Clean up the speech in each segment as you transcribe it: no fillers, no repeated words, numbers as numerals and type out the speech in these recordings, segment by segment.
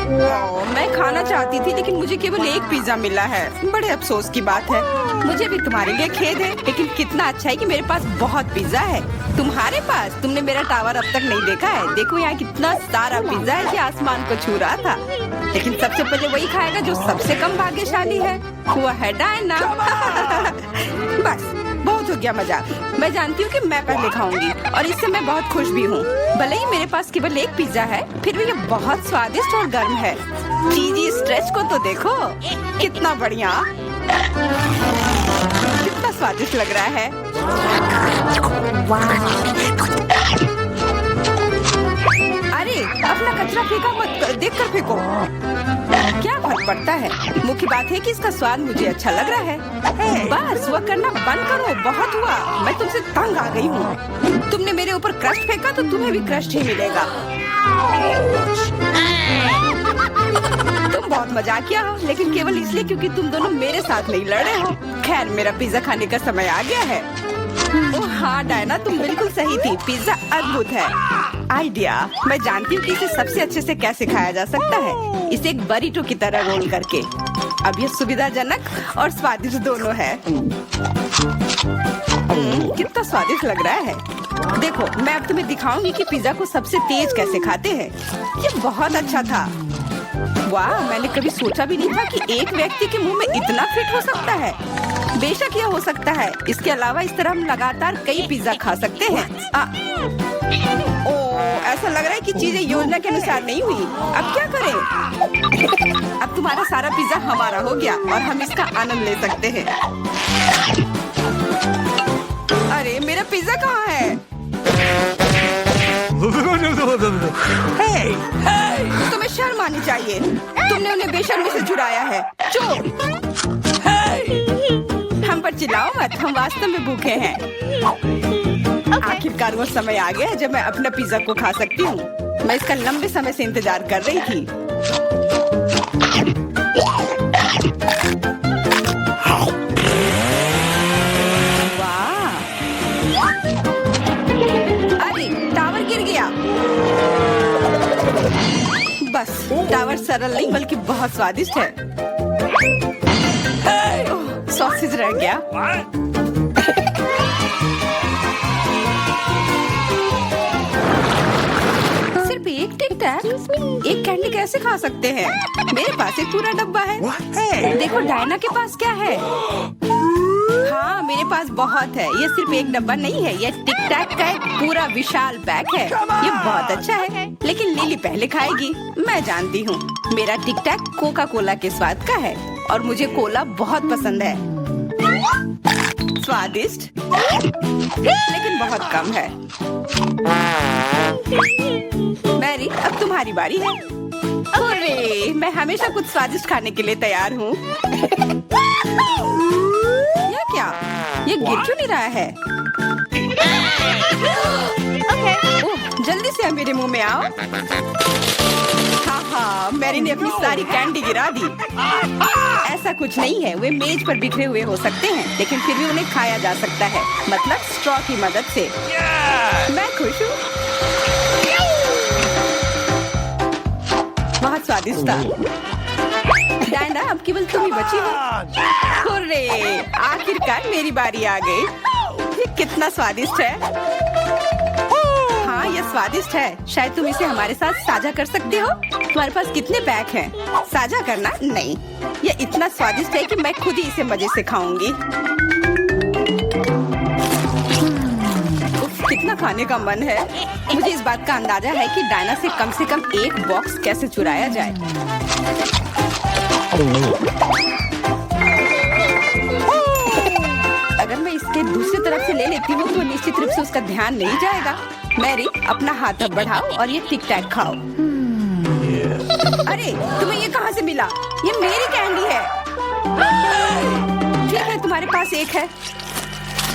मैं खाना चाहती थी लेकिन मुझे केवल एक पिज्जा मिला है। बड़े अफसोस की बात है। मुझे भी तुम्हारे लिए खेद है, लेकिन कितना अच्छा है कि मेरे पास बहुत पिज्जा है। तुम्हारे पास? तुमने मेरा टावर अब तक नहीं देखा है। देखो यहाँ कितना सारा पिज्जा है कि आसमान को छू रहा था। लेकिन सबसे पहले वही खाएगा जो सबसे कम भाग्यशाली है। वो है डायना। बस बहुत हो गया मजाक। मैं जानती हूँ कि मैं पहले खाऊंगी और इससे मैं बहुत खुश भी हूँ। भले ही मेरे पास केवल एक पिज्जा है, फिर भी ये बहुत स्वादिष्ट और गर्म है। चीजी स्ट्रेच को तो देखो, कितना बढ़िया, कितना स्वादिष्ट लग रहा है। अरे अपना कचरा फेंका मत, देखकर फेंको। क्या फर्क पड़ता है, मुख्य बात है कि इसका स्वाद मुझे अच्छा लग रहा है। बस वह करना बंद करो, बहुत हुआ। मैं तुमसे तंग आ गई हूँ। तुमने मेरे ऊपर क्रस्ट फेंका तो तुम्हें भी क्रस्ट ही मिलेगा। तुम बहुत मजाकिया हो, लेकिन केवल इसलिए क्योंकि तुम दोनों मेरे साथ नहीं लड़ रहे हो। खैर, मेरा पिज्जा खाने का समय आ गया है। ओह हाँ डायना, तुम बिल्कुल सही थी। पिज्जा अद्भुत है। आइडिया, मैं जानती हूँ कि इसे सबसे अच्छे से कैसे खाया जा सकता है। इसे एक बरीटो की तरह रोल करके। अब ये सुविधाजनक और स्वादिष्ट दोनों है। कितना स्वादिष्ट लग रहा है। देखो, मैं अब तुम्हें दिखाऊंगी कि पिज्जा को सबसे तेज कैसे खाते हैं। ये बहुत अच्छा था। वाह, मैंने कभी सोचा भी नहीं था कि एक व्यक्ति के मुंह में इतना फिट हो सकता है। बेशक यह हो सकता है। इसके अलावा इस तरह हम लगातार कई पिज्जा खा सकते हैं। ऐसा लग रहा है कि चीजें योजना के अनुसार नहीं हुई। अब क्या करें? अब तुम्हारा सारा पिज्जा हमारा हो गया और हम इसका आनंद ले सकते हैं। अरे मेरा पिज्जा कहाँ है? तुम्हें शर्म आनी चाहिए। तुमने उन्हें बेशर्मी से चुराया है। चुप! हम पर चिल्लाओ मत, हम वास्तव में भूखे हैं। आखिरकार वो समय आ गया है जब मैं अपना पिज्जा को खा सकती हूँ। मैं इसका लंबे समय से इंतजार कर रही थी। वाह! अरे टावर गिर गया। बस टावर सरल नहीं बल्कि बहुत स्वादिष्ट है। सॉसेज रह गया। सिर्फ एक टिक टैक, एक कैंडी कैसे खा सकते हैं? मेरे पास एक पूरा डब्बा है। देखो डायना के पास क्या है। हाँ, मेरे पास बहुत है। ये सिर्फ एक डब्बा नहीं है, ये टिक टैक का एक पूरा विशाल पैक है। ये बहुत अच्छा है, लेकिन लिली पहले खाएगी। मैं जानती हूँ, मेरा टिक टैक कोका कोला के स्वाद का है और मुझे कोला बहुत पसंद है। स्वादिष्ट, लेकिन बहुत कम है। मैरी, अब तुम्हारी बारी है। अरे, मैं हमेशा कुछ स्वादिष्ट खाने के लिए तैयार हूँ। यह क्या? ये गिर क्यों नहीं रहा है? ओह, जल्दी से मेरे मुंह में आओ। हाँ, मैरी ने अपनी सारी कैंडी गिरा दी। ऐसा कुछ नहीं है, वे मेज पर बिखरे हुए हो सकते हैं, लेकिन फिर भी उन्हें खाया जा सकता है, मतलब स्ट्रॉ की मदद से। मैं खुश हूँ। बहुत स्वादिष्ट था। डायना, अब केवल तुम ही बची हो। हुर्रे! आखिरकार मेरी बारी आ गई। ये कितना स्वादिष्ट है। हाँ, ये स्वादिष्ट है। शायद तुम इसे हमारे साथ साझा कर सकते हो। तुम्हारे पास कितने पैक हैं? साझा करना नहीं। ये इतना स्वादिष्ट है कि मैं खुद ही इसे मजे से खाऊंगी। कितना खाने का मन है। मुझे इस बात का अंदाजा है कि डायना से कम एक बॉक्स कैसे चुराया जाए। अगर मैं इसके दूसरी तरफ से ले लेती हूँ तो निश्चित रूप से उसका ध्यान नहीं जाएगा। मैरी, अपना हाथ अब बढ़ाओ और ये टिक टैक खाओ। अरे, तुम्हें ये कहाँ से मिला? ये मेरी कैंडी है। ठीक है, तुम्हारे पास एक है।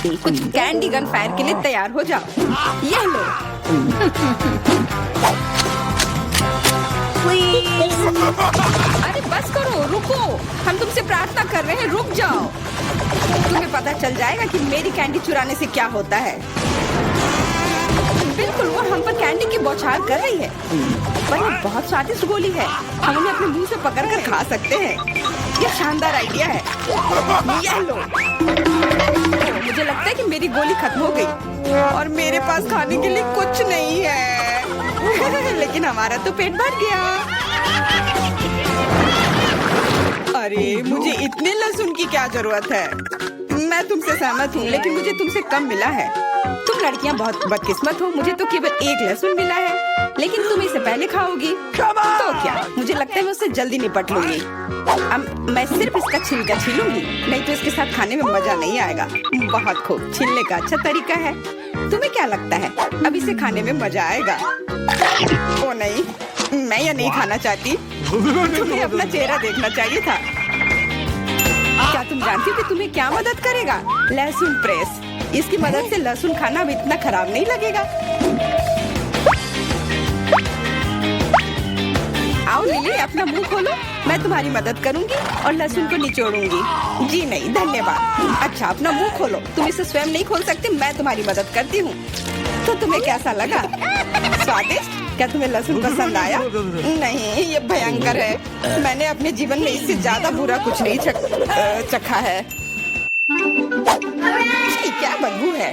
कुछ कैंडी गन फायर के लिए तैयार हो जाओ। ये लो। अरे बस करो, रुको। हम तुमसे प्रार्थना कर रहे हैं, रुक जाओ। तुम्हें पता चल जाएगा कि मेरी कैंडी चुराने से क्या होता है। बिल्कुल वो हम पर कैंडी की बौछार कर रही है, पर ये बहुत स्वादिष्ट गोली है। हम उन्हें अपने मुंह से पकड़कर खा सकते हैं। ये शानदार आइडिया है। ये लो। मुझे लगता है कि मेरी गोली खत्म हो गई और मेरे पास खाने के लिए कुछ नहीं है। लेकिन हमारा तो पेट भर गया। अरे मुझे इतने लहसुन की क्या जरूरत है? मैं तुमसे सहमत हूँ, लेकिन मुझे तुमसे कम मिला है। तुम लड़कियाँ बहुत बदकिस्मत हो, मुझे तो केवल एक लहसुन मिला है, लेकिन तुम इसे पहले खाओगी तो क्या? मुझे लगता है मैं उससे जल्दी निपट लूंगी। अब मैं सिर्फ इसका छिलका छीलूंगी, नहीं तो इसके साथ खाने में मजा नहीं आएगा। बहुत खूब, छीलने का अच्छा तरीका है। तुम्हें क्या लगता है अब इसे खाने में मजा आएगा? ओ नहीं, मैं यह नहीं खाना चाहती। तुम्हें अपना चेहरा देखना चाहिए था। क्या तुम जानती हो कि तुम्हें क्या मदद करेगा? लहसुन प्रेस। इसकी मदद से लहसुन खाना अब इतना खराब नहीं लगेगा। आओ लिली, अपना मुंह खोलो, मैं तुम्हारी मदद करूंगी और लहसुन को निचोड़ूंगी। जी नहीं, धन्यवाद। अच्छा, अपना मुंह खोलो। तुम इसे स्वयं नहीं खोल सकते, मैं तुम्हारी मदद करती हूँ। तो तुम्हें कैसा लगा? स्वादिष्ट? क्या तुम्हें लहसुन पसंद आया? नहीं, ये भयंकर है। मैंने अपने जीवन में इससे ज्यादा बुरा कुछ नहीं चखा है। क्या बदबू है।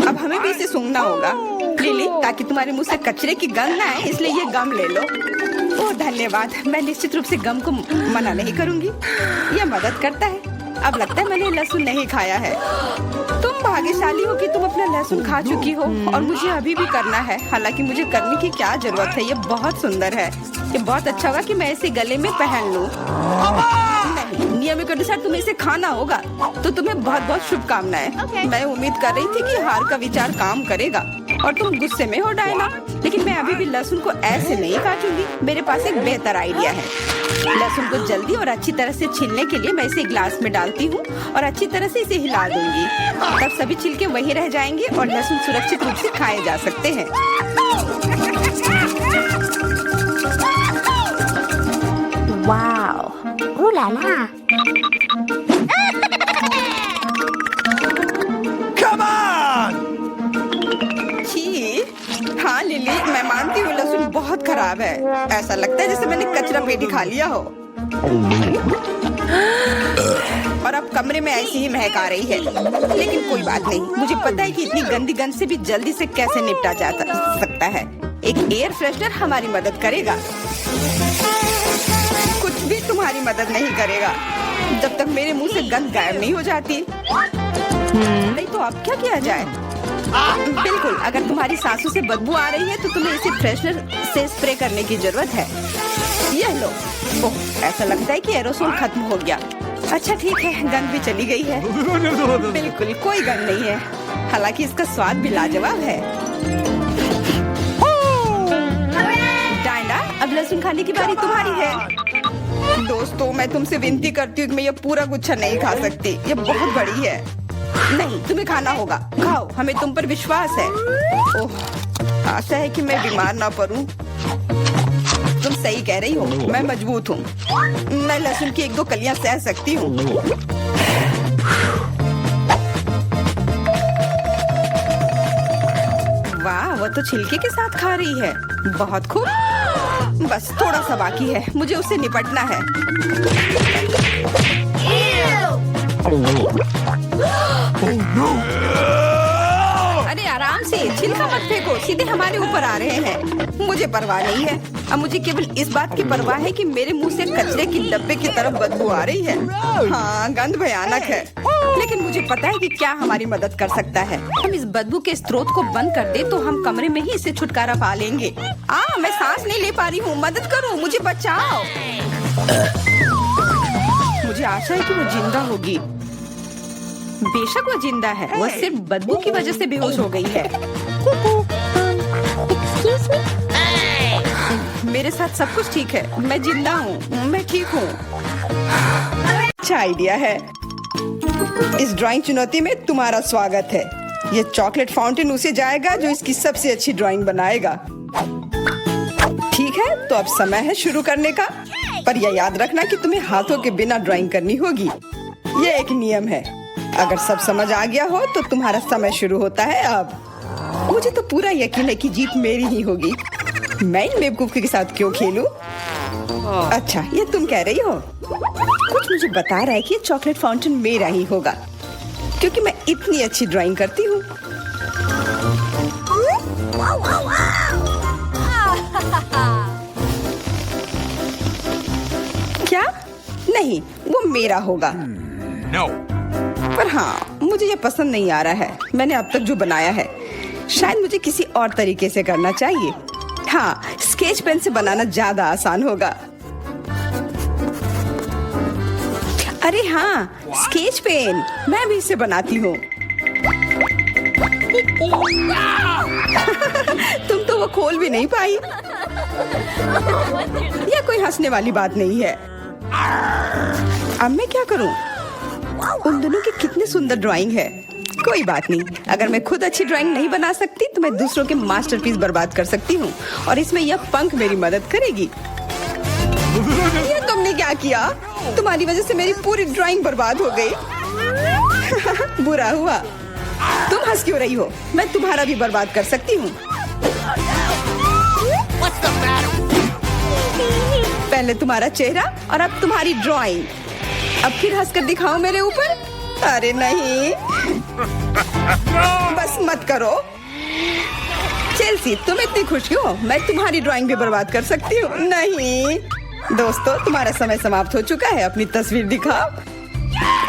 अब हमें भी इसे सूंघना होगा लिली, ताकि तुम्हारे मुंह से कचरे की गंध ना आए, इसलिए ये गम ले लो। ओह धन्यवाद, मैं निश्चित रूप से गम को मना नहीं करूंगी। यह मदद करता है। अब लगता है मैंने लहसुन नहीं खाया है। तुम भाग्यशाली हो कि तुम अपना लहसुन खा चुकी हो और मुझे अभी भी करना है। हालांकि मुझे करने की क्या जरूरत है, ये बहुत सुंदर है। ये बहुत अच्छा होगा कि मैं इसे गले में पहन लूं। नहीं, नियम के अनुसार तुम्हें इसे खाना होगा। तो तुम्हें बहुत बहुत शुभकामनाएं। मैं उम्मीद कर रही थी कि हार का विचार काम करेगा और तुम गुस्से में हो डायना, लेकिन मैं अभी भी लहसुन को ऐसे नहीं काटूंगी। मेरे पास एक बेहतर आइडिया है। लहसुन को जल्दी और अच्छी तरह से छीलने के लिए मैं इसे ग्लास में डालती हूँ और अच्छी तरह से इसे हिला दूंगी। तब सभी छिलके वहीं रह जाएंगे और लहसुन सुरक्षित रूप से खाए जा सकते हैं। Wow, ooh la la। Come on! छी, हाँ लिली, मैं मानती हूँ लहसुन बहुत खराब है। ऐसा लगता है जैसे मैंने कचरा पेटी खा लिया हो। और अब कमरे में ऐसी ही महक आ रही है, लेकिन कोई बात नहीं। मुझे पता है कि इतनी गंदी गंध से भी जल्दी से कैसे निपटा जा सकता है। एक एयर फ्रेशनर हमारी मदद करेगा। कुछ भी तुम्हारी मदद नहीं करेगा जब तक मेरे मुंह से गंध गायब नहीं हो जाती। नहीं तो अब क्या किया जाए? बिल्कुल, अगर तुम्हारी सांसों से बदबू आ रही है तो तुम्हें इसे फ्रेशनर से स्प्रे करने की जरूरत है। यह लो। ओह, ऐसा लगता है कि एरोसोल खत्म हो गया। अच्छा ठीक है, गंध भी चली गई है। बिल्कुल कोई गंध नहीं है, हालांकि इसका स्वाद भी लाजवाब है। डायना, अब लहसुन खाने की बारी तुम्हारी है। दोस्तों, मैं तुमसे विनती करती हूँ कि मैं ये पूरा गुच्छा नहीं खा सकती। ये बहुत बड़ी है। नहीं, तुम्हें खाना होगा। खाओ, हमें तुम पर विश्वास है। ओह, आशा है कि मैं बीमार ना पड़ूं। तुम सही कह रही हो, मैं मजबूत हूँ। मैं लहसुन की 1-2 कलियां सह सकती हूँ। वाह, वो तो छिलके के साथ खा रही है। बहुत खूब। बस थोड़ा सा बाकी है, मुझे उससे निपटना है। अरे आराम से, छिलका मत फेंको, सीधे हमारे ऊपर आ रहे हैं। मुझे परवाह नहीं है। अब मुझे केवल इस बात की परवाह है कि मेरे मुंह से कचरे की डब्बे की तरफ बदबू आ रही है। हाँ, गंध भयानक है, लेकिन मुझे पता है कि क्या हमारी मदद कर सकता है। हम इस बदबू के स्रोत को बंद कर दे तो हम कमरे में ही इसे छुटकारा पा लेंगे। मैं सांस नहीं ले पा रही हूँ, मदद करो, मुझे बचाओ। मुझे आशा है कि वो जिंदा होगी। बेशक वो जिंदा है, वो सिर्फ बदबू की वजह से बेहोश हो गई है। मेरे साथ सब कुछ ठीक है, मैं जिंदा हूँ, मैं ठीक हूँ। अच्छा आइडिया है। इस ड्राइंग चुनौती में तुम्हारा स्वागत है। ये चॉकलेट फाउंटेन उसे जाएगा जो इसकी सबसे अच्छी ड्राइंग बनाएगा। ठीक है, तो अब समय है शुरू करने का। पर यह याद रखना कि तुम्हें हाथों के बिना ड्राइंग करनी होगी। ये एक नियम है। अगर सब समझ आ गया हो तो तुम्हारा समय शुरू होता है अब। मुझे तो पूरा यकीन है कि जीत मेरी ही होगी। मैं इन बेवकूफ के साथ क्यों खेलूं? अच्छा, ये तुम कह रही हो? कुछ मुझे बता रहा है कि ये चॉकलेट फाउंटेन मेरा ही होगा, क्योंकि मैं इतनी अच्छी ड्राइंग करती हूँ। क्या? नहीं, वो मेरा होगा। No. पर हाँ, मुझे ये पसंद नहीं आ रहा है। मैंने अब तक जो बनाया है, शायद मुझे किसी और तरीके से करना चाहिए। हाँ, स्केच पेन से बनाना ज्यादा आसान होगा। अरे हाँ, स्केच पेन, मैं भी इसे बनाती हूँ। तुम तो वो खोल भी नहीं पाई। यह कोई हंसने वाली बात नहीं है। अब मैं क्या करूँ? उन दोनों की कितनी सुंदर ड्राइंग है। कोई बात नहीं, अगर मैं खुद अच्छी ड्राइंग नहीं बना सकती तो मैं दूसरों के मास्टरपीस बर्बाद कर सकती हूँ, और इसमें यह पंख मेरी मदद करेगी। ये तुमने क्या किया? तुम्हारी वजह से मेरी पूरी ड्राइंग बर्बाद हो गई। बुरा हुआ। तुम हंस क्यों रही हो? मैं तुम्हारा भी बर्बाद कर सकती हूँ। पहले तुम्हारा चेहरा और अब तुम्हारी ड्राइंग। अब फिर हंसकर दिखाओ मेरे ऊपर। अरे नहीं, बस मत करो। चेल्सी, तुम इतनी खुश क्यों? मैं तुम्हारी ड्राइंग भी बर्बाद कर सकती हूँ। नहीं दोस्तों, तुम्हारा समय समाप्त हो चुका है। अपनी तस्वीर दिखाओ।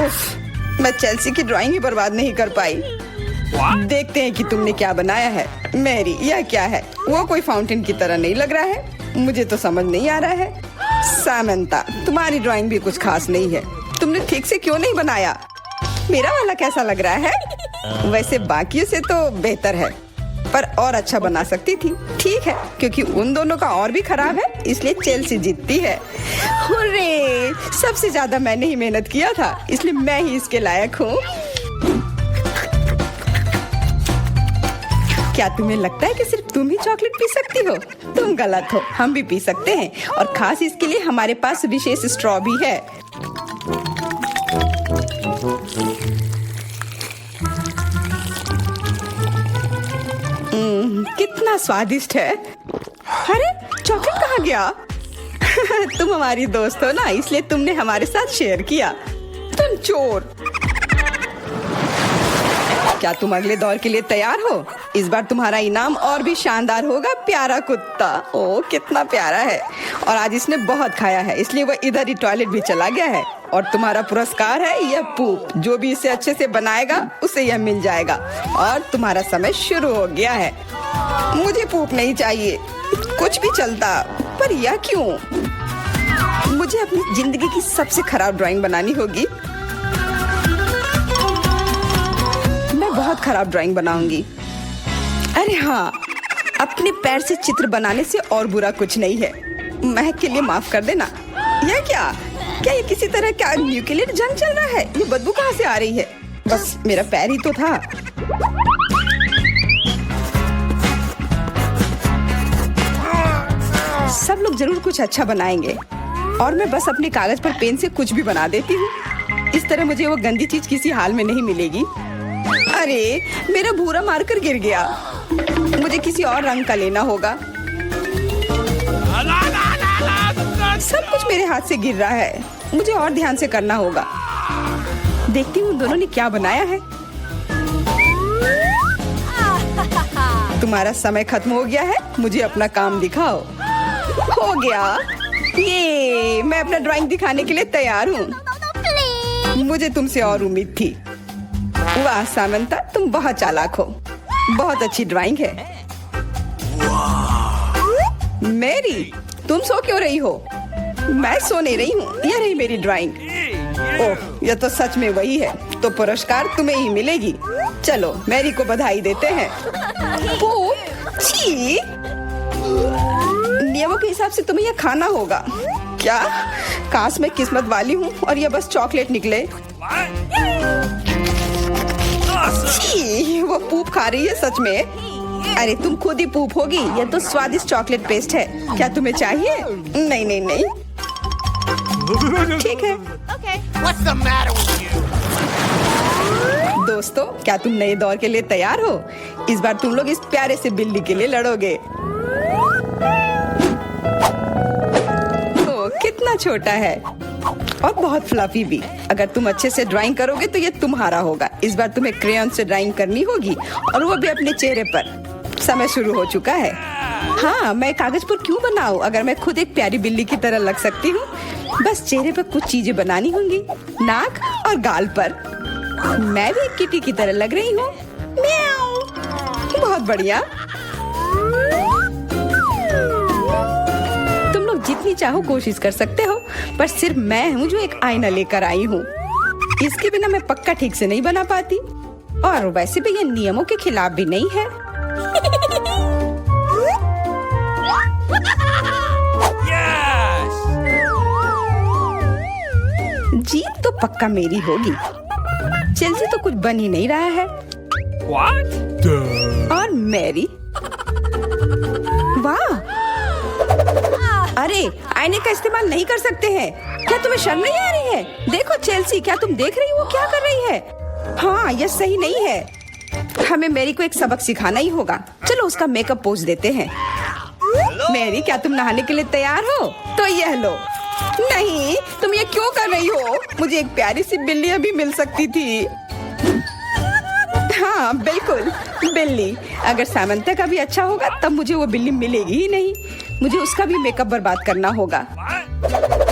उफ, मैं चेल्सी की ड्राइंग ही बर्बाद नहीं कर पाई। देखते हैं कि तुमने क्या बनाया है। मैरी, यह क्या है? वो कोई फाउंटेन की तरह नहीं लग रहा है। मुझे तो समझ नहीं आ रहा है। सामंता, तुम्हारी ड्राइंग भी कुछ खास नहीं है। तुमने ठीक से क्यों नहीं बनाया? मेरा वाला कैसा लग रहा है? वैसे बाकियों से तो बेहतर है, पर और अच्छा बना सकती थी। ठीक है, क्योंकि उन दोनों का और भी खराब है, इसलिए चेल्सी जीतती है। हुर्रे! सबसे ज्यादा मैंने ही मेहनत किया था, इसलिए मैं ही इसके लायक हूँ। क्या तुम्हें लगता है कि सिर्फ तुम ही चॉकलेट पी सकती हो? तुम गलत हो, हम भी पी सकते हैं, और खास इसके लिए हमारे पास विशेष स्ट्रॉ भी है। कितना स्वादिष्ट है। अरे चॉकलेट कहाँ गया? तुम हमारी दोस्त हो ना, इसलिए तुमने हमारे साथ शेयर किया। तुम चोर। क्या तुम अगले दौर के लिए तैयार हो? इस बार तुम्हारा इनाम और भी शानदार होगा। प्यारा कुत्ता, ओ कितना प्यारा है, और आज इसने बहुत खाया है, इसलिए वह इधर ही टॉयलेट भी चला गया है। और तुम्हारा पुरस्कार है यह पूप। जो भी इसे अच्छे से बनाएगा उसे यह मिल जाएगा। और तुम्हारा समय शुरू हो गया है। मुझे पूप नहीं चाहिए, कुछ भी चलता, पर यह क्यों? मुझे अपनी जिंदगी की सबसे खराब ड्राइंग बनानी होगी। मैं बहुत खराब ड्राइंग बनाऊंगी। अरे हाँ, अपने पैर से चित्र बनाने से और बुरा कुछ नहीं है। महक के लिए माफ कर देना। यह क्या ये किसी तरह का न्यूक्लियर जंग चल रहा है? ये बदबू कहाँ से आ रही है? बस मेरा पैर ही तो था। सब लोग जरूर कुछ अच्छा बनाएंगे, और मैं बस अपने कागज पर पेन से कुछ भी बना देती हूँ। इस तरह मुझे वो गंदी चीज किसी हाल में नहीं मिलेगी। अरे मेरा भूरा मार्कर गिर गया। मुझे किसी और रंग का लेना होगा। सब कुछ मेरे हाथ से गिर रहा है। मुझे और ध्यान से करना होगा। देखती हूँ दोनों ने क्या बनाया है। तुम्हारा समय खत्म हो गया है, मुझे अपना काम दिखाओ। हो गया, ये मैं अपना ड्राइंग दिखाने के लिए तैयार हूँ। मुझे तुमसे और उम्मीद थी। वाह सामंता, तुम बहुत चालाक हो। बहुत अच्छी ड्राइंग है। मैरी, तुम सो क्यों रही हो? मैं सो नहीं रही हूँ, यह रही मेरी ड्राइंग। ओह, यह तो सच में वही है। तो पुरस्कार तुम्हें ही मिलेगी। चलो मैरी को बधाई देते हैं। छी! नियमों के हिसाब से तुम्हें यह खाना होगा। क्या? काश मैं किस्मत वाली हूँ और यह बस चॉकलेट निकले। छी! वो पूप खा रही है सच में। अरे तुम खुद ही पूप होगी। यह तो स्वादिष्ट चॉकलेट पेस्ट है। क्या तुम्हें चाहिए? नहीं नहीं नहीं। ठीक है। What's the matter with you? दोस्तों, क्या तुम नए दौर के लिए तैयार हो? इस बार तुम लोग इस प्यारे से बिल्ली के लिए लड़ोगे। ओ, कितना छोटा है और बहुत फ्लफी भी। अगर तुम अच्छे से ड्राइंग करोगे तो ये तुम्हारा होगा। इस बार तुम्हें क्रेयॉन से ड्राइंग करनी होगी और वो भी अपने चेहरे पर। समय शुरू हो चुका है। हाँ, मैं कागज पर क्यों बनाऊं अगर मैं खुद एक प्यारी बिल्ली की तरह लग सकती हूँ। बस चेहरे पर कुछ चीजें बनानी होंगी, नाक और गाल पर। मैं भी एक किटी की तरह लग रही हूँ। म्याऊ। बहुत बढ़िया। तुम लोग जितनी चाहो कोशिश कर सकते हो, पर सिर्फ मैं हूँ जो एक आईना लेकर आई हूँ। इसके बिना मैं पक्का ठीक से नहीं बना पाती, और वैसे भी ये नियमों के खिलाफ भी नहीं है। जीत तो पक्का मेरी होगी। चेल्सी तो कुछ बन ही नहीं रहा है। What? और मैरी, वाह! अरे, आईने का इस्तेमाल नहीं कर सकते हैं। क्या तुम्हें शर्म नहीं आ रही है? देखो चेल्सी, क्या तुम देख रही हो क्या कर रही है? हाँ, यह सही नहीं है। हमें मैरी को एक सबक सिखाना ही होगा। चलो उसका मेकअप पोज देते हैं। मैरी, क्या तुम नहाने के लिए तैयार हो? तो यह लो। नहीं, तुम ये क्यों कर रही हो? मुझे एक प्यारी सी बिल्ली अभी मिल सकती थी। हाँ, बिल्कुल, बिल्ली। अगर सामंता का भी अच्छा होगा तब मुझे वो बिल्ली मिलेगी ही नहीं। मुझे उसका भी मेकअप बर्बाद करना होगा।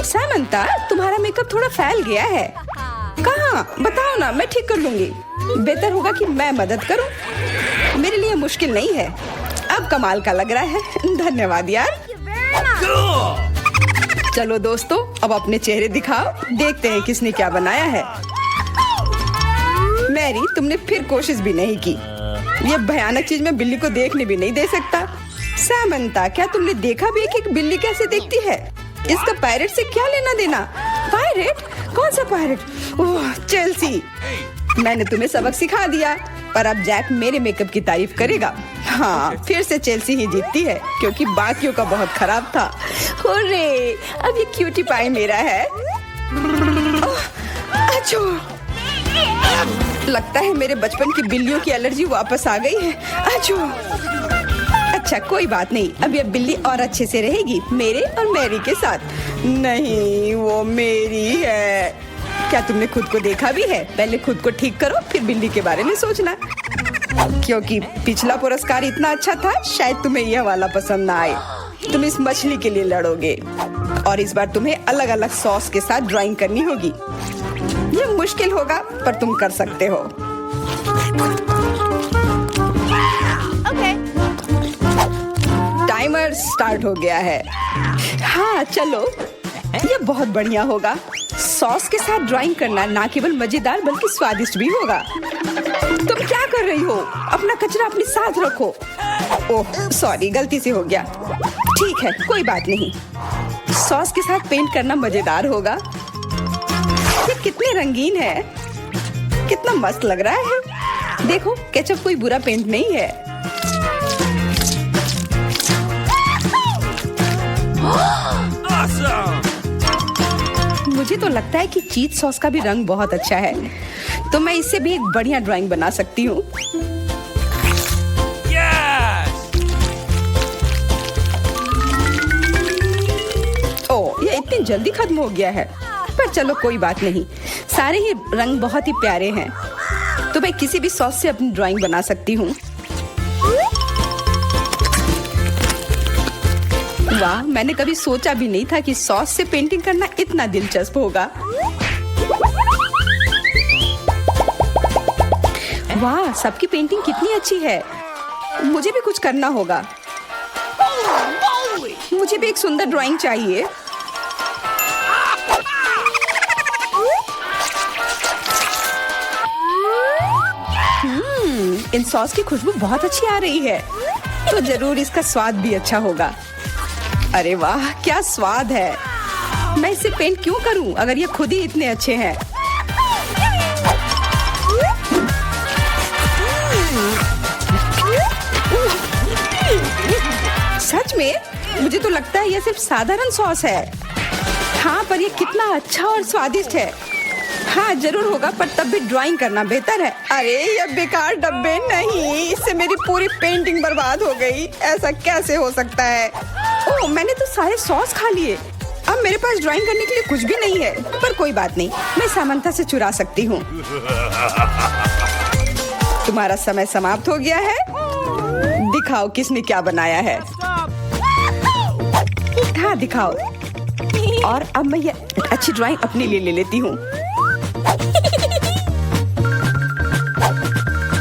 सामंता, तुम्हारा मेकअप थोड़ा फैल गया है। कहाँ? बताओ ना, मैं ठीक कर लूंगी। बेहतर होगा कि मैं मदद करूं। मेरे लिए मुश्किल नहीं है। अब कमाल का लग रहा है। धन्यवाद यार। चलो दोस्तों, अब अपने चेहरे दिखाओ। देखते हैं किसने क्या बनाया है। मैरी, तुमने फिर कोशिश भी नहीं की। ये भयानक चीज मैं बिल्ली को देखने भी नहीं दे सकता। सामंता, क्या तुमने देखा भी कि एक बिल्ली कैसे दिखती है? इसका पायरेट से क्या लेना देना? पायरेट? कौन सा पायरेट? ओह, चेल्सी, मैंने तुम्हें सबक सिखा दिया, पर अब जैक मेरे मेकअप की तारीफ करेगा। हाँ, फिर से चेल्सी ही जीतती है क्योंकि बाकियों का बहुत खराब था। हुर्रे, अब ये क्यूटी पाई मेरा है। अच्छो, लगता है मेरे बचपन की बिल्लियों की एलर्जी वापस आ गई है। अच्छो, अच्छा कोई बात नहीं, अब ये बिल्ली और अच्छे से रहेगी मेरे और मैरी के साथ। नहीं, वो मेरी है। क्या तुमने खुद को देखा भी है? पहले खुद को ठीक करो, फिर बिल्ली के बारे में सोचना। क्योंकि पिछला पुरस्कार इतना अच्छा था, शायद तुम्हें यह वाला पसंद ना आए। तुम इस मछली के लिए लड़ोगे और इस बार तुम्हें अलग अलग सॉस के साथ ड्राइंग करनी होगी। यह मुश्किल होगा, पर तुम कर सकते हो। टाइमर स्टार्ट हो गया है। हाँ, चलो, यह बहुत बढ़िया होगा। सॉस के साथ ड्राइंग करना ना केवल मजेदार बल्कि स्वादिष्ट भी होगा। तुम क्या कर रही हो? अपना कचरा अपने साथ रखो। ओह सॉरी, गलती से हो गया। ठीक है, कोई बात नहीं। सॉस के साथ पेंट करना मजेदार होगा। ये कितने रंगीन है, कितना मस्त लग रहा है। देखो, केचप कोई बुरा पेंट नहीं है। मुझे तो लगता है कि चीज सॉस का भी रंग बहुत अच्छा है, तो मैं इससे भी एक बढ़िया ड्राइंग बना सकती हूँ। ओह, ये इतनी जल्दी खत्म हो गया है, पर चलो कोई बात नहीं। सारे ही रंग बहुत ही प्यारे हैं, तो मैं किसी भी सॉस से अपनी ड्राइंग बना सकती हूँ। वाह, मैंने कभी सोचा भी नहीं था कि सॉस से पेंटिंग करना इतना दिलचस्प होगा। वाह, सबकी पेंटिंग कितनी अच्छी है। मुझे भी कुछ करना होगा। मुझे भी एक सुंदर ड्राइंग चाहिए। इन सॉस की खुशबू बहुत अच्छी आ रही है, तो जरूर इसका स्वाद भी अच्छा होगा। अरे वाह, क्या स्वाद है। मैं इसे पेंट क्यों करूं अगर ये खुद ही इतने अच्छे हैं। सच में? मुझे तो लगता है यह सिर्फ साधारण सॉस है। हाँ, पर ये कितना अच्छा और स्वादिष्ट है। हाँ जरूर होगा, पर तब भी ड्राइंग करना बेहतर है। अरे ये बेकार डब्बे नहीं, इससे मेरी पूरी पेंटिंग बर्बाद हो गई। ऐसा कैसे हो सकता है? ओह, मैंने तो सारे सॉस खा लिए। अब मेरे पास ड्राइंग करने के लिए कुछ भी नहीं है, पर कोई बात नहीं, मैं सामंथा से चुरा सकती हूँ। तुम्हारा समय समाप्त हो गया है। दिखाओ किसने क्या बनाया है। हाँ दिखाओ। और अब मैं ये अच्छी ड्राइंग अपने लिए ले लेती हूँ।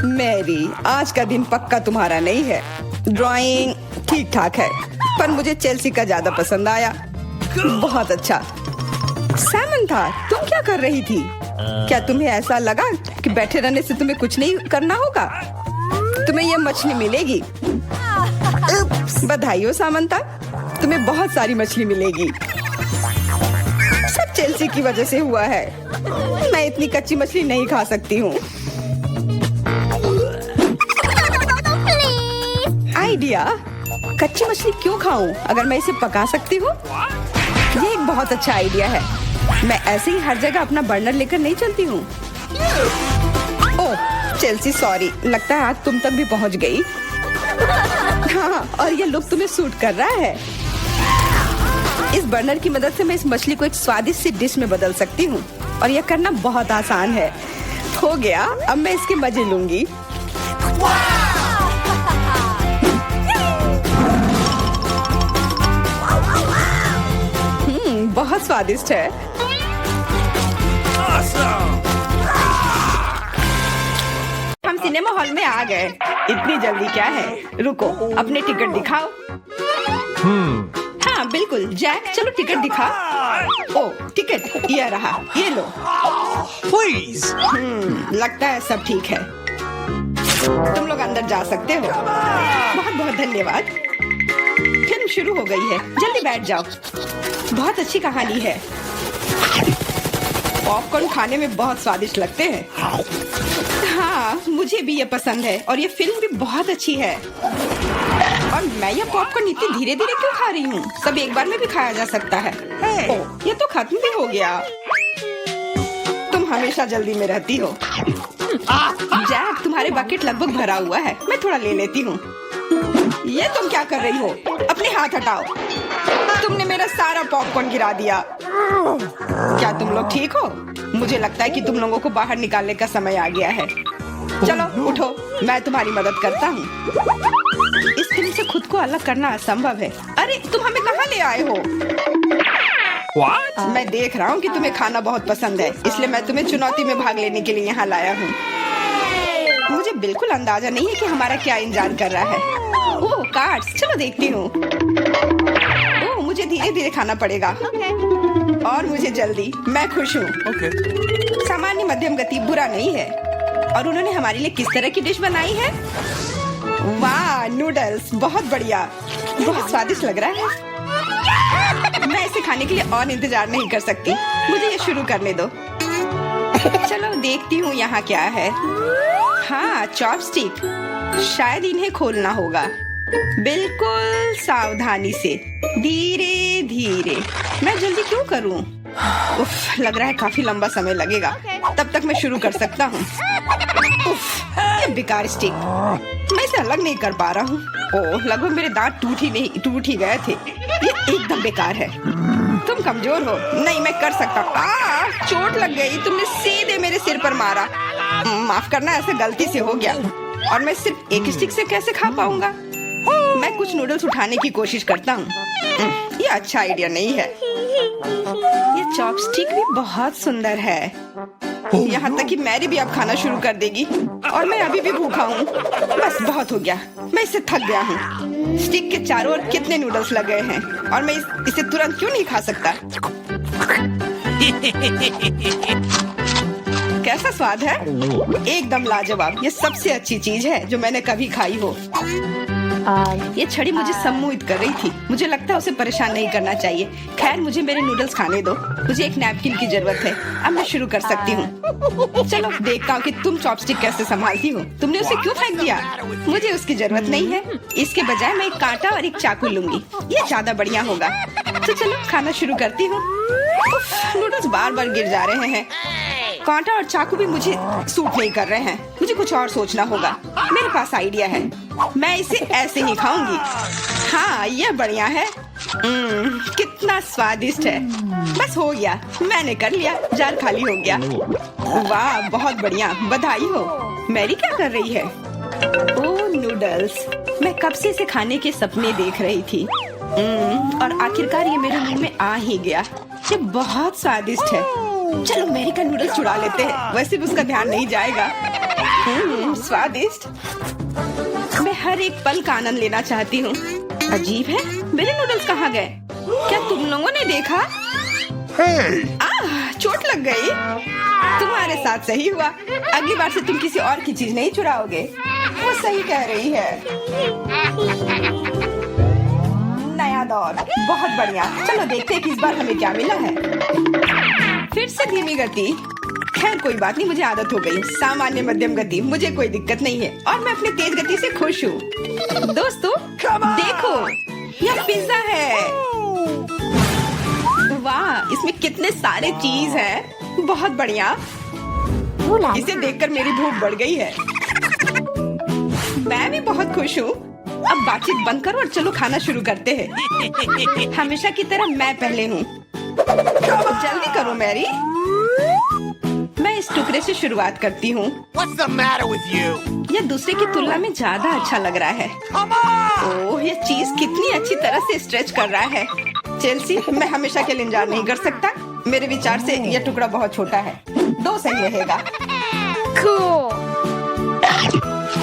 मैरी, आज का दिन पक्का तुम्हारा नहीं है। ड्राइंग ठीक ठाक है, पर मुझे चेल्सी का ज्यादा पसंद आया। बहुत अच्छा। सामंथा, तुम क्या कर रही थी? क्या तुम्हें ऐसा लगा कि बैठे रहने से तुम्हें कुछ नहीं करना होगा? तुम्हें ये मछली मिलेगी। बधाई हो सामंथा, तुम्हें बहुत सारी मछली मिलेगी। सब चेल्सी की वजह से हुआ है। मैं इतनी कच्ची मछली नहीं खा सकती हूँ। आइडिया, कच्ची मछली क्यों खाऊं अगर मैं इसे पका सकती हूँ? ये एक बहुत अच्छा आइडिया है। मैं ऐसे ही हर जगह अपना बर्नर लेकर नहीं चलती हूँ। ओह चेल्सी, सॉरी, लगता है आग तुम तक भी पहुँच गई। हाँ, और ये लुक तुम्हें सूट कर रहा है। इस बर्नर की मदद से मैं इस मछली को एक स्वादिष्ट सी डिश में बदल सकती हूँ, और यह करना बहुत आसान है। हो गया, अब मैं इसके मजे लूंगी। बहुत स्वादिष्ट है। हम सिनेमा हॉल में आ गए। इतनी जल्दी क्या है? रुको, अपने टिकट दिखाओ। हाँ बिल्कुल जैक, चलो टिकट दिखा। ओ टिकट, ये रहा, ये लो। Please. लगता है सब ठीक है। तुम लोग अंदर जा सकते हो। बहुत बहुत धन्यवाद। फिल्म शुरू हो गई है, जल्दी बैठ जाओ। बहुत अच्छी कहानी है। पॉपकॉर्न खाने में बहुत स्वादिष्ट लगते हैं। हाँ, मुझे भी ये पसंद है, और ये फिल्म भी बहुत अच्छी है। और मैं ये पॉपकॉर्न इतनी धीरे धीरे क्यों खा रही हूँ? सब एक बार में भी खाया जा सकता है। ओह, ये तो खत्म भी हो गया। तुम हमेशा जल्दी में रहती हो। जैक, तुम्हारे बकेट लगभग भरा हुआ है, मैं थोड़ा ले लेती हूँ। ये तुम क्या कर रही हो? अपने हाथ हटाओ। तुमने मेरा सारा पॉपकॉर्न गिरा दिया। क्या तुम लोग ठीक हो? मुझे लगता है कि तुम लोगों को बाहर निकालने का समय आ गया है। चलो उठो, मैं तुम्हारी मदद करता हूँ। इस फिल्म से खुद को अलग करना असंभव है। अरे तुम हमें कहाँ ले आए हो? What? मैं देख रहा हूँ कि तुम्हें खाना बहुत पसंद है, इसलिए मैं तुम्हें चुनौती में भाग लेने के लिए यहाँ लाया हूँ। मुझे बिल्कुल अंदाजा नहीं है कि हमारा क्या इंतजार कर रहा है। ओह कार्ड्स, चलो देखती हूँ। ओह, मुझे धीरे धीरे खाना पड़ेगा। और मुझे जल्दी। मैं खुश हूँ। Okay. सामान्य मध्यम गति बुरा नहीं है। और उन्होंने हमारे लिए किस तरह की डिश बनाई है? वाह, नूडल्स, बहुत बढ़िया, बहुत स्वादिष्ट लग रहा है। मैं इसे खाने के लिए और इंतजार नहीं कर सकती। मुझे ये शुरू करने दो। चलो देखती हूँ यहाँ क्या है। हाँ, चॉपस्टिक। शायद इन्हें खोलना होगा। बिल्कुल सावधानी से, धीरे धीरे। मैं जल्दी क्यों करूँ? उफ, लग रहा है काफी लंबा समय लगेगा। तब तक मैं शुरू कर सकता हूँ। उफ, ये बेकार स्टिक, मैं इसे अलग नहीं कर पा रहा हूँ। ओह, लगभग मेरे दांत टूट ही गए थे। ये एकदम बेकार है। तुम कमजोर हो। नहीं, मैं कर सकता हूँ। चोट लग गई, तुमने सीधे मेरे सिर पर मारा। माफ करना, ऐसे गलती से हो गया। और मैं सिर्फ एक स्टिक से कैसे खा पाऊंगा? मैं कुछ नूडल्स उठाने की कोशिश करता हूँ। ये अच्छा आइडिया नहीं है। ये चॉपस्टिक भी बहुत सुंदर है। यहाँ तक कि मैरी भी अब खाना शुरू कर देगी, और मैं अभी भी भूखा हूँ। बस बहुत हो गया, मैं इससे थक गया हूँ। स्टिक के चारों ओर कितने नूडल्स लग गए हैं, और मैं इसे तुरंत क्यों नहीं खा सकता? कैसा स्वाद है? एकदम लाजवाब। ये सबसे अच्छी चीज है जो मैंने कभी खाई हो। ये छड़ी मुझे सम्मोहित कर रही थी। मुझे लगता है उसे परेशान नहीं करना चाहिए। खैर, मुझे मेरे नूडल्स खाने दो। मुझे एक नैपकिन की जरूरत है। अब मैं शुरू कर सकती हूँ। चलो देखता हूँ कि तुम चॉपस्टिक कैसे संभालती हो। तुमने उसे क्यों फेंक दिया? मुझे उसकी जरूरत नहीं है। इसके बजाय मैं एक कांटा और एक चाकू लूंगी। ये ज्यादा बढ़िया होगा। तो चलो खाना शुरू करती हूँ। नूडल्स बार बार गिर जा रहे हैं। कांटा और चाकू भी मुझे सूट नहीं कर रहे हैं। मुझे कुछ और सोचना होगा। मेरे पास आइडिया है। मैं इसे ऐसे ही खाऊंगी। हाँ, यह बढ़िया है। कितना स्वादिष्ट है। बस हो गया, मैंने कर लिया। जार खाली हो गया। वाह, बहुत बढ़िया, बधाई हो। मैरी क्या कर रही है? ओह, नूडल्स। मैं कब से इसे खाने के सपने देख रही थी। और आखिरकार ये मेरे मुंह में आ ही गया। ये बहुत स्वादिष्ट है। चलो मैरी का नूडल्स चुरा लेते हैं, वैसे भी उसका ध्यान नहीं जाएगा। स्वादिष्ट। मैं हर एक पल का आनंद लेना चाहती हूँ। अजीब है, मेरे नूडल्स कहाँ गए? क्या तुम लोगों ने देखा? चोट लग गई। तुम्हारे साथ सही हुआ। अगली बार से तुम किसी और की चीज नहीं चुराओगे। वो सही कह रही है। नया दौर, बहुत बढ़िया। चलो देखते हैं कि इस बार हमें क्या मिला है। फिर से धीमी गति। खैर कोई बात नहीं, मुझे आदत हो गई। सामान्य मध्यम गति, मुझे कोई दिक्कत नहीं है और मैं अपनी तेज गति से खुश हूँ। दोस्तों देखो, यह पिज्जा है। वाह, इसमें कितने सारे चीज हैं। बहुत बढ़िया। इसे देखकर मेरी भूख बढ़ गई है। मैं भी बहुत खुश हूँ। अब बातचीत बंद करो और चलो खाना शुरू करते हैं। हमेशा की तरह मैं पहले हूँ। जल्दी करो मैरी। मैं इस टुकड़े से शुरुआत करती हूँ। What's the matter with you? यह दूसरे की तुलना में ज्यादा अच्छा लग रहा है। ओह, यह चीज कितनी अच्छी तरह से स्ट्रेच कर रहा है। चेल्सी, मैं हमेशा के लिए इंतजार नहीं कर सकता। मेरे विचार से यह टुकड़ा बहुत छोटा है। 2 सही रहेगा।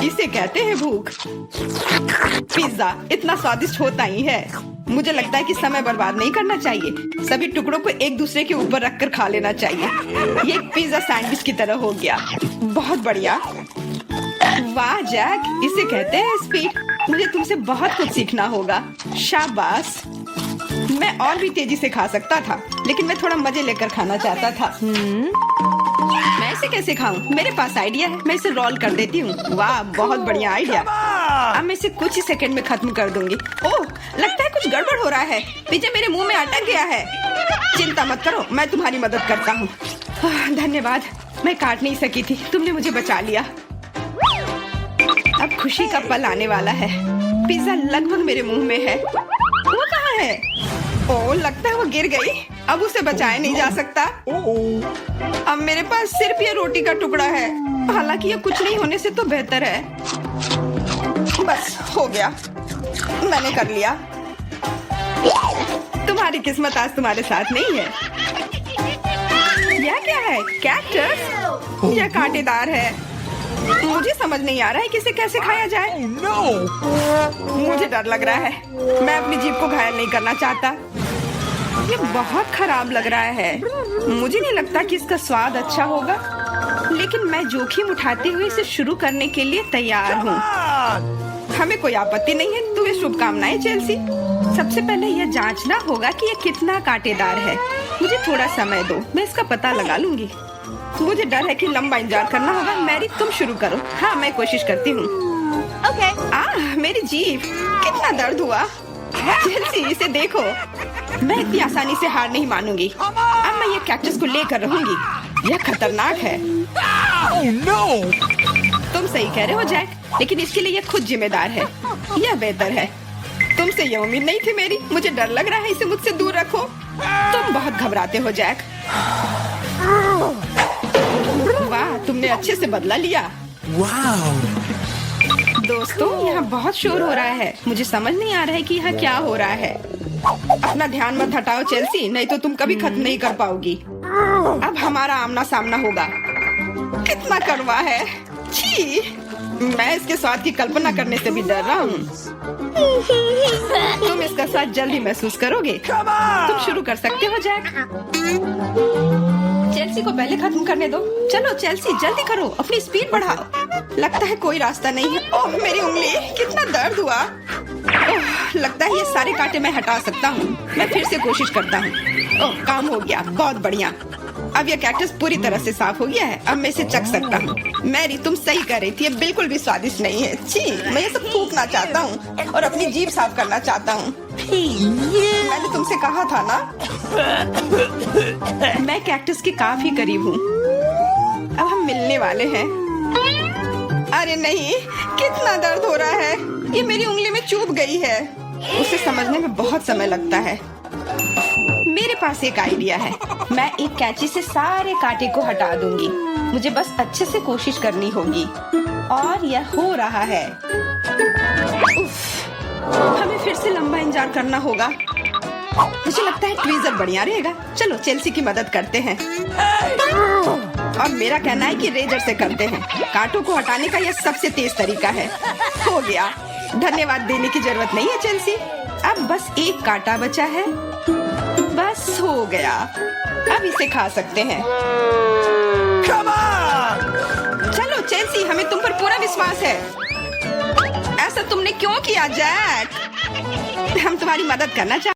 इसे कहते हैं भूख। पिज्जा इतना स्वादिष्ट होता ही है। मुझे लगता है कि समय बर्बाद नहीं करना चाहिए। सभी टुकड़ों को एक दूसरे के ऊपर रखकर खा लेना चाहिए। ये एक पिज्जा सैंडविच की तरह हो गया। बहुत बढ़िया। वाह जैक, इसे कहते हैं स्पीड। मुझे तुमसे बहुत कुछ सीखना होगा। शाबाश। मैं और भी तेजी से खा सकता था, लेकिन मैं थोड़ा मजे लेकर खाना चाहता था। मैं इसे कैसे खाऊं? मेरे पास आइडिया है। मैं इसे रोल कर देती हूँ। वाह, बहुत बढ़िया आइडिया। अब मैं इसे कुछ ही सेकंड में खत्म कर दूंगी। ओह, लगता है कुछ गड़बड़ हो रहा है। पिज्जा मेरे मुंह में अटक गया है। चिंता मत करो, मैं तुम्हारी मदद करता हूँ। धन्यवाद। मैं काट नहीं सकी थी, तुमने मुझे बचा लिया। अब खुशी का पल आने वाला है। पिज्जा लगभग मेरे मुंह में है। वो कहाँ है? ओह, लगता है वो गिर गई। अब उसे बचाया नहीं जा सकता। अब मेरे पास सिर्फ ये रोटी का टुकड़ा है। हालांकि ये कुछ नहीं होने से तो बेहतर है। बस हो गया, मैंने कर लिया। तुम्हारी किस्मत आज तुम्हारे साथ नहीं है। यह क्या है? कैक्टस? यह कांटेदार है। मुझे समझ नहीं आ रहा है कि इसे कैसे खाया जाए। मुझे डर लग रहा है। मैं अपनी जीभ को घायल नहीं करना चाहता। ये बहुत खराब लग रहा है। मुझे नहीं लगता कि इसका स्वाद अच्छा होगा, लेकिन मैं जोखिम उठाते हुए इसे शुरू करने के लिए तैयार हूँ। हमें कोई आपत्ति नहीं है। तुम्हें शुभकामनाएं चेल्सी। सबसे पहले यह जांचना होगा कि यह कितना कांटेदार है। मुझे थोड़ा समय दो, मैं इसका पता लगा लूंगी। मुझे डर है कि लंबा इंतजार करना होगा। मैरी, तुम शुरू करो। हाँ, मैं कोशिश करती हूँ। ओके। मेरी जीभ, कितना दर्द हुआ। चेल्सी, इसे देखो। मैं इतनी आसानी से हार नहीं मानूंगी। अब मैं ये कैक्टस को लेकर रहूंगी। यह खतरनाक है। तुम सही कह रहे हो जैक, लेकिन इसके लिए यह खुद जिम्मेदार है। यह बेहतर है। तुमसे यह उम्मीद नहीं थी मेरी। मुझे डर लग रहा है। इसे मुझसे दूर रखो। तुम बहुत घबराते हो जैक। वाह, तुमने अच्छे से बदला लिया। दोस्तों, यहाँ बहुत शोर हो रहा है। मुझे समझ नहीं आ रहा है कि यहाँ क्या हो रहा है। अपना ध्यान मत हटाओ चेल्सी, नहीं तो तुम कभी खत्म नहीं कर पाओगी। अब हमारा आमना सामना होगा। कितना कड़वा है। छी, मैं इसके स्वाद की कल्पना करने से भी डर रहा हूँ। तुम इसका स्वाद जल्दी महसूस करोगे। तुम शुरू कर सकते हो जैक। चेल्सी को पहले खत्म करने दो। चलो चेल्सी, जल्दी करो, अपनी स्पीड बढ़ाओ। लगता है कोई रास्ता नहीं है। ओह, मेरी उंगली, कितना दर्द हुआ। ओह, लगता है ये सारे कांटे मैं हटा सकता हूँ। मैं फिर से कोशिश करता हूँ। ओह, काम हो गया, बहुत बढ़िया। अब यह कैक्टस पूरी तरह से साफ हो गया है। अब मैं इसे चख सकता हूँ। मैरी, तुम सही कर रही थी। ये बिल्कुल भी स्वादिष्ट नहीं है। छी, मैं ये सब थूकना चाहता हूँ और अपनी जीभ साफ करना चाहता हूँ। मैंने तुमसे कहा था ना। मैं कैक्टस के काफी करीब हूँ। मिलने वाले हैं। अरे नहीं, कितना दर्द हो रहा है। ये मेरी उंगली में चुभ गई है। उसे समझने में बहुत समय लगता है। मेरे पास एक आइडिया है। मैं एक कैंची से सारे कांटे को हटा दूंगी। मुझे बस अच्छे से कोशिश करनी होगी। और यह हो रहा है। उफ, हमें फिर से लंबा इंतजार करना होगा। मुझे लगता है ट्वीजर बढ़िया रहेगा। चलो चेल्सी की मदद करते हैं। और मेरा कहना है कि रेजर से करते हैं। कांटों को हटाने का यह सबसे तेज तरीका है। हो गया। धन्यवाद देने की जरूरत नहीं है चेल्सी। अब बस एक कांटा बचा है। बस हो गया। अब इसे खा सकते हैं। Come on! चलो चेल्सी, हमें तुम पर पूरा विश्वास है। ऐसा तुमने क्यों किया जैक? हम तुम्हारी मदद करना चाहते